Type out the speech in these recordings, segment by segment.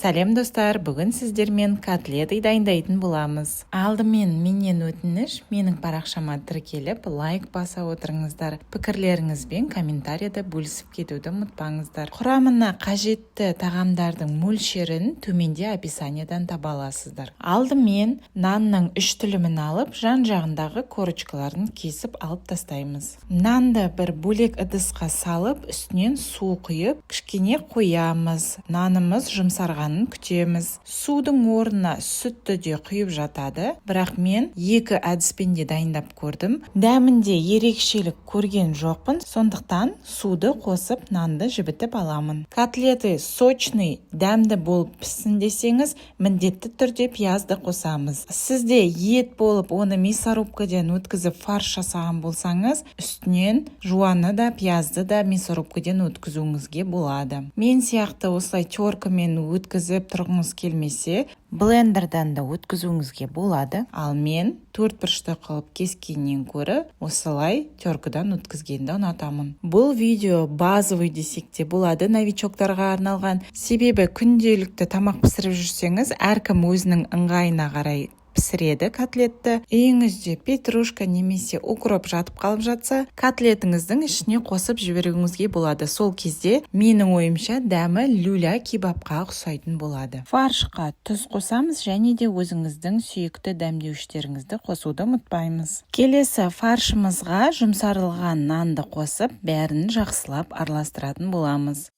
Сәлем достар, бүгін сіздермен котлеты дайындайтын боламыз. Алдымен менен өтініш, менің парақшама тіркеліп, лайк баса отырыңыздар. Пікірлеріңізбен комментарияда бөлісіп кетуді ұмытпаңыздар. Құрамына қажетті тағамдардың мөлшерін төменде описаниядан таба аласыздар. Алдымен нанның 3 тілімін алып, жан-жағындағы корочкаларын кесіп алып тастаймыз. Нанды бір бөлек ыдысқа салып, үстінен су құйып, кішкене қоямыз. Нанымыз жұмсарға күтеміз. Судың орнына сүтті де құйып жатады, бірақ мен 2 әдіспен де дайындап көрдім. Дәмінде ерекшелік көрген жоқпын, сондықтан суды қосып нанды жібітіп аламын. Котлеты сочный, дәмді болып піссін десеңіз, міндетті түрде пиязды қосамыз. Сізде ет болып, оны мясорубкадан өткізіп фарш жасаған болсаңыз, үстінен жуаны да, пиязды да мясорубкадан өткізуіңізге болады. Мен сияқты осылай теркамен өткізіп тұрғыңыз келмесе, блендердан да өткізуіңізге болады. Ал мен 4 бұрышты қылып кескеннен көрі осылай теркадан өткізгенді ұнатамын. Бұл видео базовый десек те болады, новичоктарға арналған. Себебі күнделікті тамақ пісіріп жүрсеңіз, әркім өзінің ыңғайына қарай пісіреді котлетті. Үйіңізде петрушка немесе укроп жатып қалып жатса, котлетіңіздің ішіне қосып жіберуіңізге болады. Сол кезде менің ойымша дәмі люля кебапқа ұқсайтын болады. Фаршқа тұз қосамыз және де өзіңіздің сүйікті дәмдеуіштеріңізді қосуды ұмытпаймыз. Келесі фаршымызға жұмсарылған нанды қосып, бәрін жақсылап араластыратын боламыз.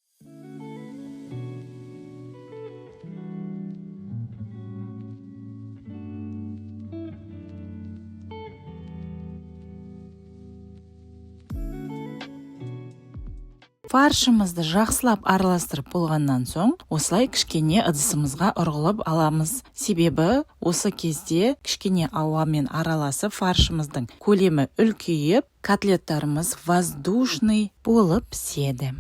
Фаршымызды жақсылап араластырып болғаннан соң, осылай кішкене ыдысымызға ұрғылып аламыз. Себебі осы кезде кішкене ауамен араласып фаршымыздың көлемі үлкейіп, котлеттарымыз воздушный болып піседі.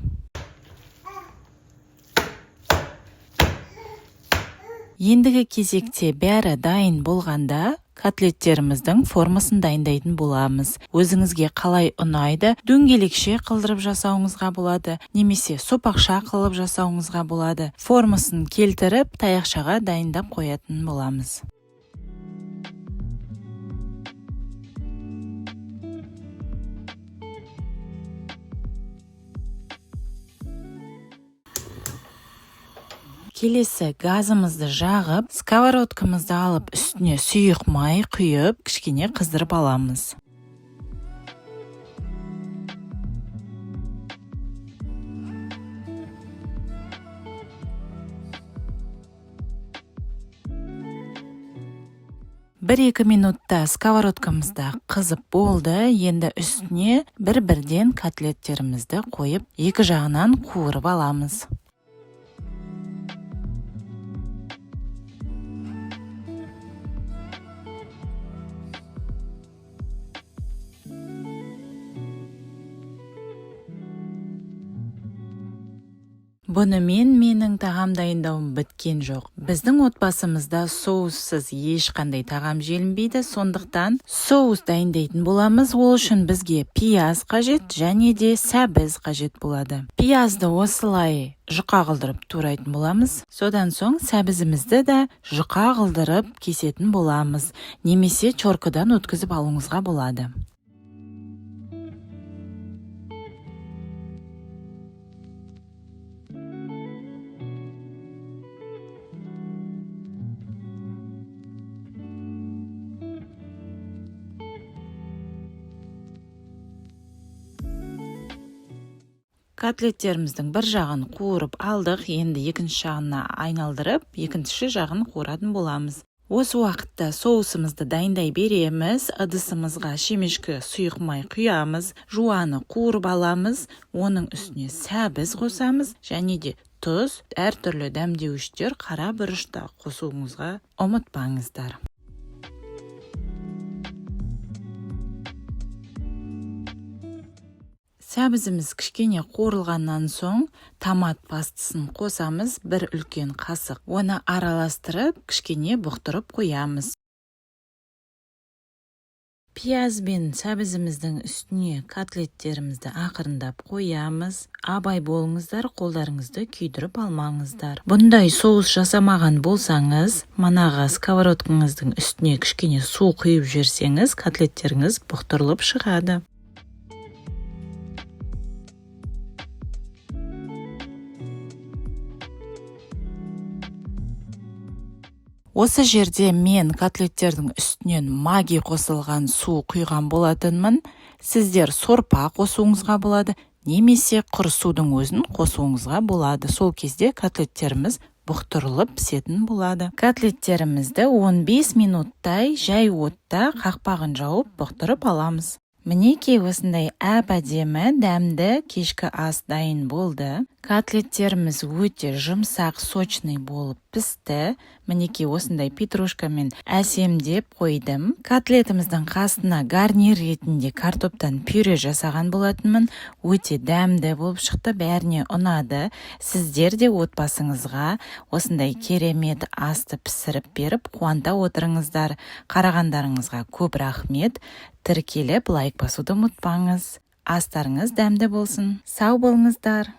Ендігі кезекте бәрі дайын болғанда, котлеттеріміздің формасын дайындайтын боламыз. Өзіңізге қалай ұнайды, дөңгелекше қылдырып жасауыңызға болады, немесе сопақша қылып жасауыңызға болады. Формасын келтіріп, таяқшаға дайындап қоятын боламыз. Келесі газымызды жағып, сковородкамызды алып, үстіне сұйық май құйып, кішкене қыздырып аламыз. Бір-екі минутта сковородкамызда қызып болды. Енді үстіне бір-бірден котлеттерімізді қойып, екі жағынан қуырып аламыз. Бұнымен менің тағам дайындауым біткен жоқ. Біздің отбасымызда соуссыз ешқандай тағам желінбейді, сондықтан соус дайындайтын боламыз. Ол үшін бізге пияз қажет және де сәбіз қажет болады. Пиязды осылай жұқа қылдырып турайтын боламыз. Содан соң сәбізімізді де жұқа қылдырып кесетін боламыз. Немесе теркадан өткізіп алуыңызға болады. Котлеттеріміздің бір жағын қуырып алдық, енді екінші жағына айналдырып, екінші жағын қуыратын боламыз. Осы уақытта соусымызды дайындай береміз, ыдысымызға шемешкі сұйық май құямыз, жуаны қуырып аламыз, оның үстіне сәбіз қосамыз және де тұз, әртүрлі дәмдеуіштер қара бұрышта қосуыңызға ұмытпаңыздар. Сәбізіміз кішкене қуырылғаннан соң томат пастасын қосамыз, бір үлкен қасық. Оны араластырып, кішкене бұқтырып қоямыз. Пияз бен сәбізіміздің үстіне котлеттерімізді ақырындап қоямыз. Абай болыңыздар, қолдарыңызды күйдіріп алмаңыздар. Бұндай соус жасамаған болсаңыз, манаға сковородкаңыздың үстіне кішкене су құйып жіберсеңіз, котлеттеріңіз бұқтырылып шығады. Осы жерде мен котлеттердің үстінен маги қосылған су құйған болатынмын. Сіздер сорпа қосуыңызға болады, немесе құр судың өзін қосуыңызға болады. Сол кезде котлеттеріміз бұқтырылып пісетін болады. Котлеттерімізді 15 минуттай жай отта қақпағын жауып бұқтырып аламыз. Мінекей осындай әп-әдемі дәмді кешкі ас дайын болды. Котлеттеріміз өте жұмсақ, сочный болып пісті. Мінекей осындай петрушкамен әсемдеп қойдым. Котлетіміздің қасына гарнир ретінде картоптан пюре жасаған болатынмын. Өте дәмді болып шықты, бәріне ұнады. Сіздер де отбасыңызға осындай керемет асты пісіріп беріп қуанта отырыңыздар. Қарағандарыңызға көп рахмет. Тіркеліп лайк басуды ұмытпаңыз. Астарыңыз дәмді болсын. Сау болыңыздар.